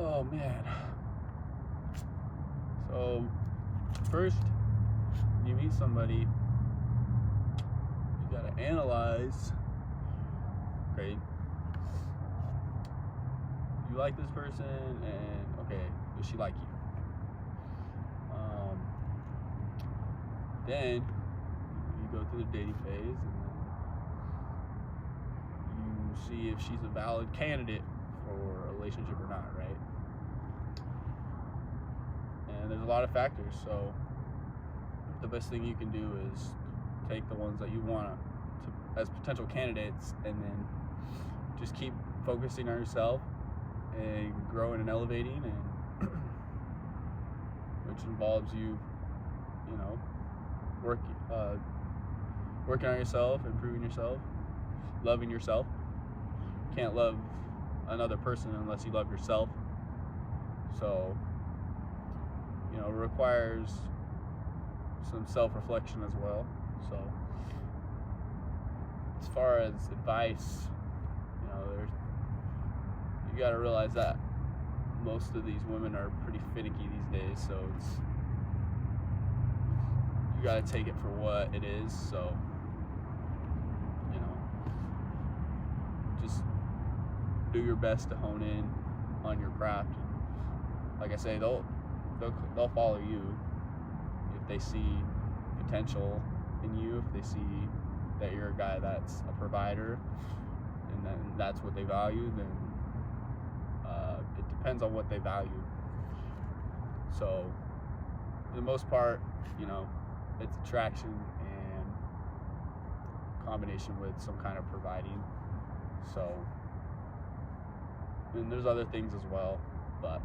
Oh man. So first, when you meet somebody, you gotta analyze. Okay, you like this person, and okay, does she like you? Then you go through the dating phase, and then you see if she's a valid candidate for a relationship or not, right? And there's a lot of factors, so the best thing you can do is take the ones that you want to as potential candidates, and then just keep focusing on yourself and growing and elevating, and which involves you know working on yourself, improving yourself, loving yourself. You can't love another person unless you love yourself, so it requires some self-reflection as well. So as far as advice, you got to realize that most of these women are pretty finicky these days, so you got to take it for what it is. So just do your best to hone in on your craft. Like I say, they'll follow you if they see potential in you, if they see that you're a guy that's a provider, and then that's what they value. Then it depends on what they value. So for the most part, it's attraction and combination with some kind of providing. So, and there's other things as well, but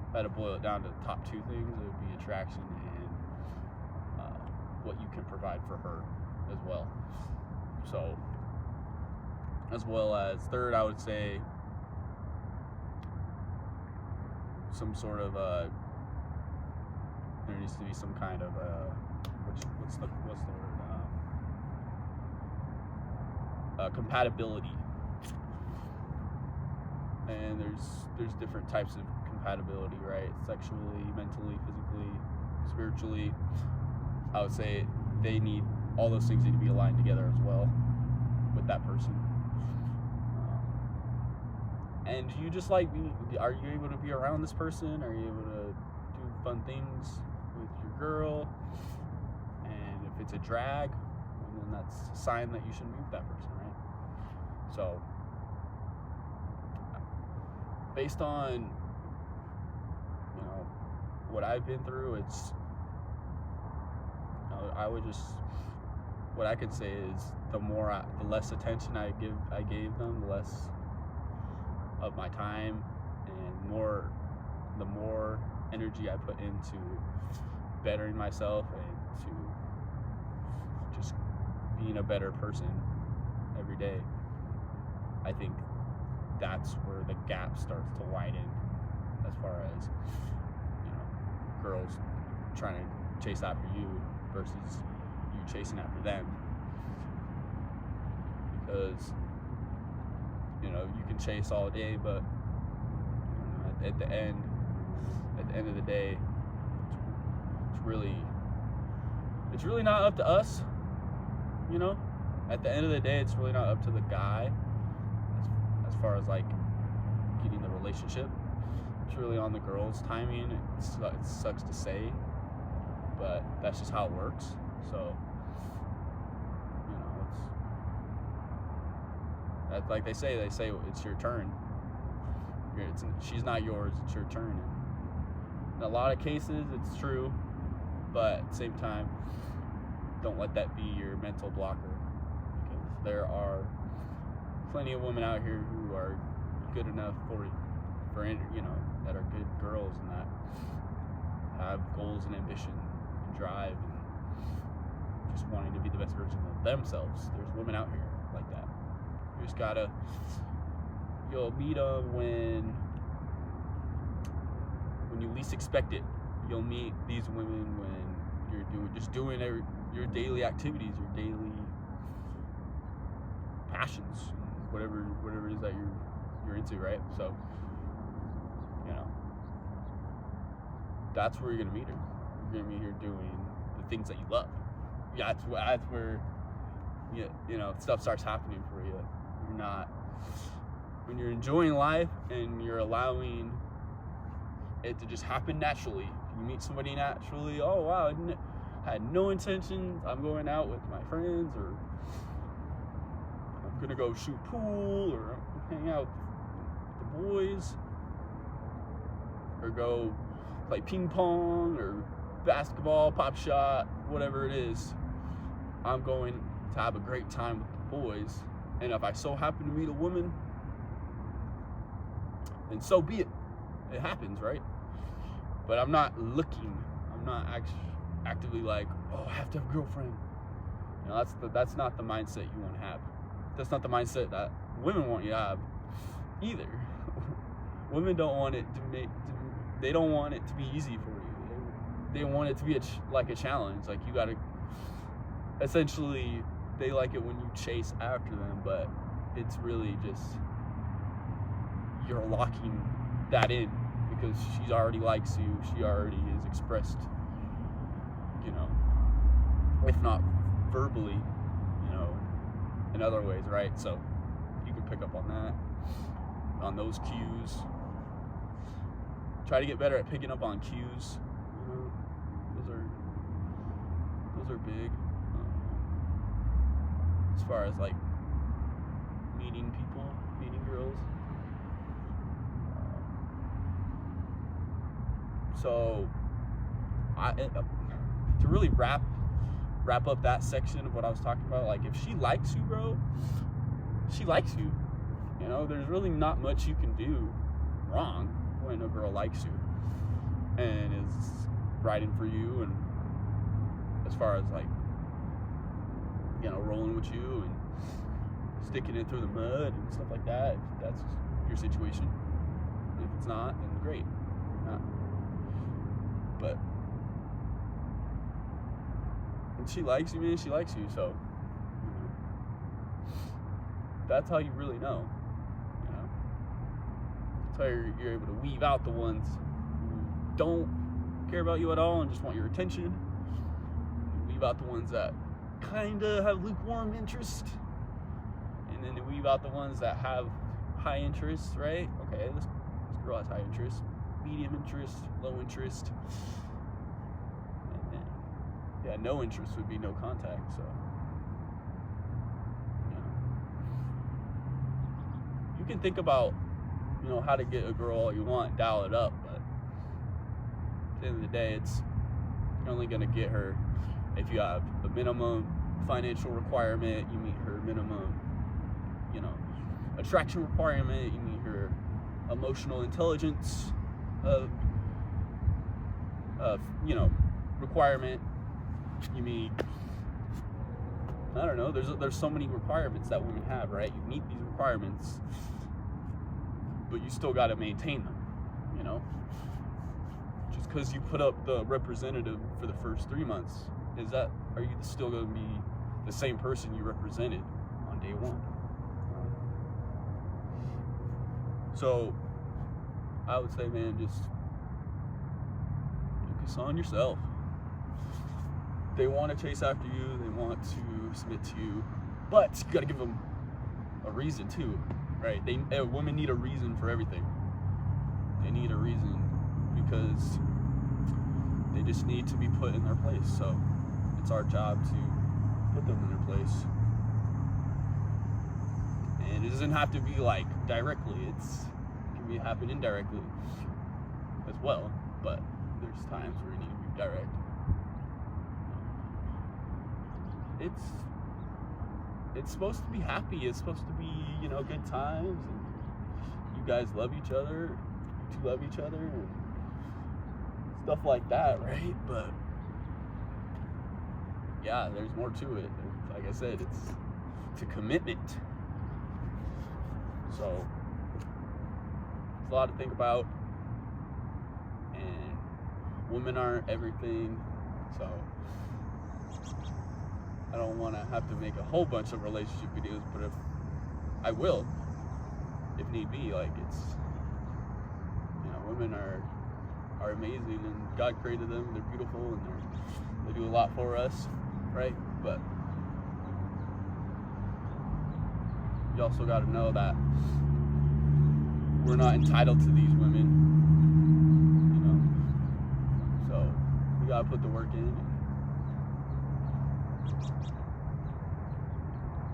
if I had to boil it down to the top two things, it would be attraction and what you can provide for her as well. So, as well as third, I would say some sort of there needs to be some kind of what's the word, compatibility. And there's different types of compatibility, right? Sexually, mentally, physically, spiritually. I would say they need all those things need to be aligned together as well with that person. And you just are you able to be around this person? Are you able to do fun things with your girl? And if it's a drag, then that's a sign that you shouldn't be with that person, right? So based on what I've been through, it's what I could say is the less attention I gave them, the less of my time, and the more energy I put into bettering myself and to just being a better person every day. I think that's where the gap starts to widen as far as girls trying to chase after you versus you chasing after them, because you can chase all day, but at the end of the day, it's really not up to us. At the end of the day, it's really not up to the guy as far as like getting the relationship. It's really on the girl's timing. It sucks to say, but that's just how it works. So it's like they say it's your turn. She's not yours, it's your turn. In a lot of cases it's true, but at the same time, don't let that be your mental blocker, because there are plenty of women out here who are good enough for that are good girls and that have goals and ambition and drive and just wanting to be the best version of themselves. There's women out here like that. You just gotta, you'll meet them when you least expect it. You'll meet these women when you're doing your daily activities, your daily passions, whatever it is that you're into, right? So you know, that's where you're gonna meet her. You're gonna meet her doing the things that you love. Yeah, that's where you know, stuff starts happening for you. You're not, when you're enjoying life and you're allowing it to just happen naturally. You meet somebody naturally, oh wow, I had no intentions, I'm going out with my friends, or I'm gonna go shoot pool, or hang out with the boys, or go play ping pong or basketball, pop shot, whatever it is. I'm going to have a great time with the boys, and if I so happen to meet a woman, then so be it. It happens, right? But I'm not looking. I'm not actively like, oh, I have to have a girlfriend. You know, that's not the mindset you want to have. That's not the mindset that women want you to have either. Women don't want it they don't want it to be easy for you. They want it to be like a challenge. Like, you gotta, essentially, they like it when you chase after them, but it's really just, you're locking that in because she already likes you. She already is expressed, you know, if not verbally, you know, in other ways, right? So you can pick up on that, on those cues. Try to get better at picking up on cues. You know, those are big. As far as like meeting people, meeting girls. So, to really wrap up that section of what I was talking about, like, if she likes you, bro, she likes you. You know, there's really not much you can do wrong when a girl likes you and is riding for you, and as far as like, you know, rolling with you and sticking it through the mud and stuff like that, if that's your situation. If it's not, then great. Not. But when she likes you, man, she likes you. So, you know, that's how you really know. You know, that's how you're able to weave out the ones who don't care about you at all and just want your attention. You weave out the ones that kind of have lukewarm interest, and then you weave out the ones that have high interest, right? Okay, this girl has high interest, medium interest, low interest, and then, yeah, no interest would be no contact. So, you know, you can think about, you know, how to get a girl all you want, dial it up, but at the end of the day, you're only gonna get her if you have the minimum financial requirement, you meet her minimum, you know, attraction requirement, you meet her emotional intelligence you know, requirement, you meet, I don't know, there's so many requirements that women have, right? You meet these requirements, but you still got to maintain them, you know? Just because you put up the representative for the first 3 months, are you still going to be the same person you represented on day one? So, I would say, man, just focus on yourself. They want to chase after you, they want to submit to you, but you got to give them a reason too, right? Women need a reason for everything. They need a reason because they just need to be put in their place. So it's our job to put them in their place. And it doesn't have to be like directly. It can happen indirectly as well. But there's times where you need to be direct. It's supposed to be happy. It's supposed to be, you know, good times. And you guys love each other. You two love each other. And stuff like that, right? But yeah, there's more to it. Like I said, it's a commitment. So it's a lot to think about. And women aren't everything. So I don't want to have to make a whole bunch of relationship videos, but if I will, if need be, like, it's, you know, women are amazing, and God created them. They're beautiful, and they do a lot for us, right? But you also got to know that we're not entitled to these women, you know. So we got to put the work in.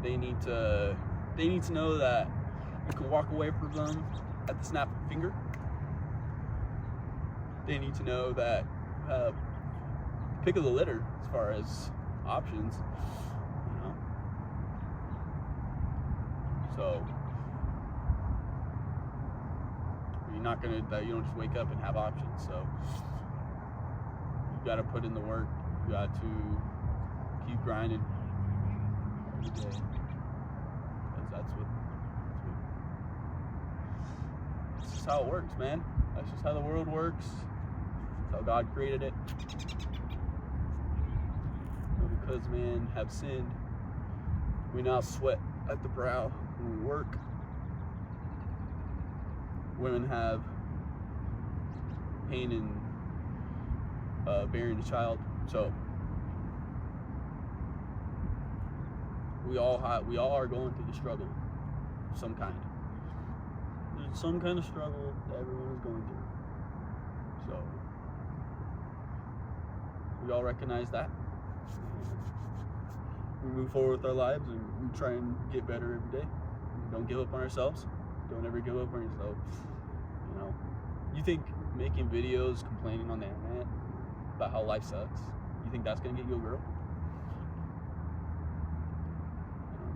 They need to know that you can walk away from them at the snap of a finger. They need to know that pick of the litter as far as options, you know. So you don't just wake up and have options. So you got to put in the work. You got to keep grinding every day, because that's just how it works, man. That's just how the world works. That's how God created it. Because men have sinned, we now sweat at the brow when we work. Women have pain in bearing a child. So we all are going through the struggle of some kind. There's some kind of struggle that everyone is going through. So we all recognize that. We move forward with our lives, and we try and get better every day. Don't give up on ourselves. Don't ever give up on yourself. You know, you think making videos complaining on the internet about how life sucks, you think that's gonna get you a girl? You know?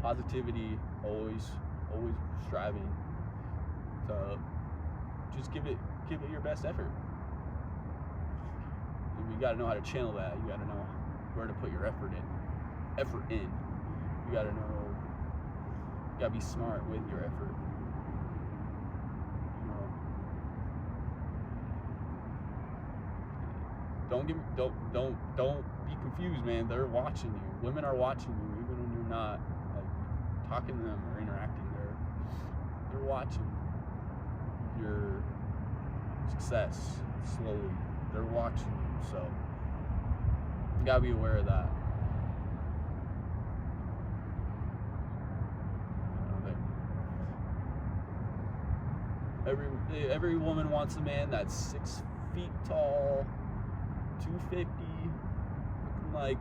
Positivity, always striving to just give it your best effort. And you got to know how to channel that. You got to know where to put your effort in. You got to know. You got to be smart with your effort. You know. Don't be confused, man. They're watching you. Women are watching you, even when you're not like talking to them or interacting. They're watching your success slowly. They're watching you. So you gotta be aware of that. Every woman wants a man that's 6 feet tall, 250, looking like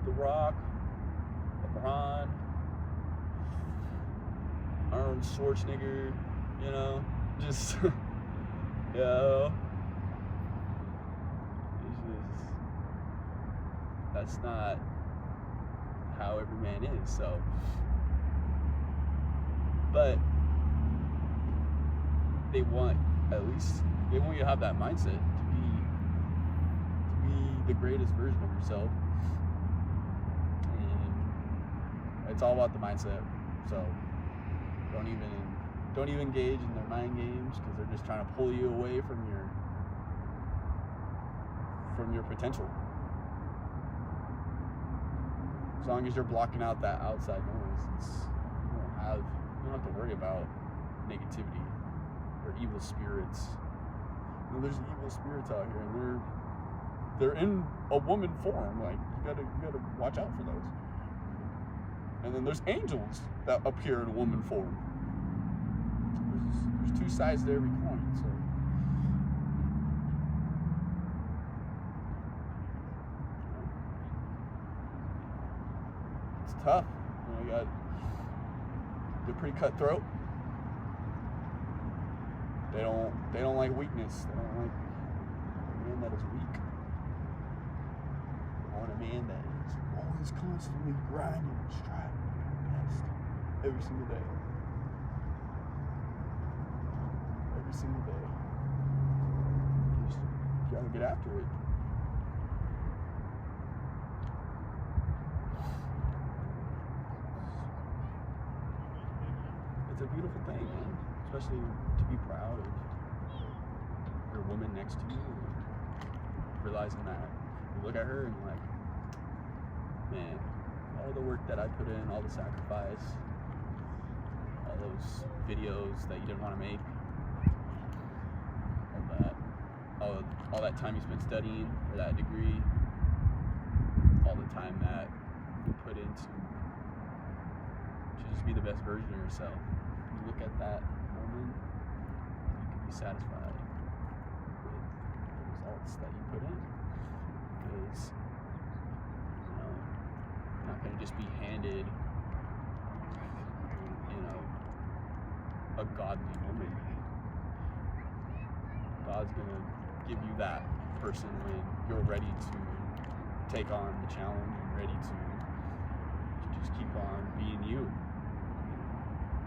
The Rock, LeBron, Arnold Schwarzenegger, you know, just you know. That's not how every man is. So, but they want you to have that mindset to be the greatest version of yourself, and it's all about the mindset. So don't even engage in their mind games, because they're just trying to pull you away from your potential. As long as you're blocking out that outside noise, you don't have to worry about negativity or evil spirits. You know, there's evil spirits out here, and they're in a woman form. Like, you gotta watch out for those. And then there's angels that appear in woman form. There's two sides to every coin. So tough. You know, they're pretty cutthroat. They don't like weakness. They don't like a man that is weak. They want a man that is always constantly grinding and striving to be the best every single day. Every single day. Just gotta get after it. It's a beautiful thing, man. Especially to be proud of your woman next to you, realizing that you look at her and like, man, all the work that I put in, all the sacrifice, all those those videos that you didn't want to make, all that time you spent studying for that degree, all the time that you put into to just be the best version of yourself. When you look at that moment, you can be satisfied with the results that you put in, because you're not going to just be handed a godly woman. God's going to give you that person when you're ready to take on the challenge and ready to just keep on being you.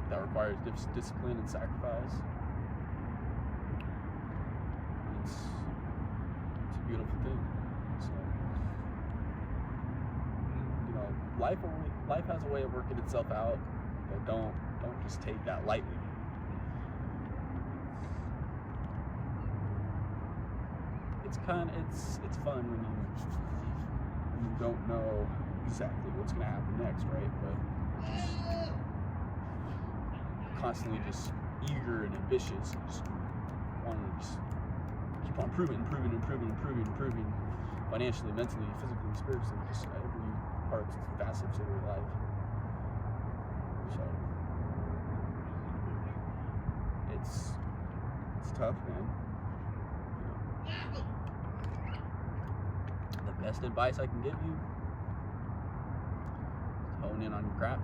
That requires discipline and sacrifice. It's a beautiful thing. So, life has a way of working itself out, but don't just take that lightly. It's fun when you don't know exactly what's going to happen next, right? But just constantly just eager and ambitious, just want to just keep on improving financially, mentally, physically, spiritually, just every part, facets of your life. So it's tough, man. The best advice I can give you is hone in on your craft.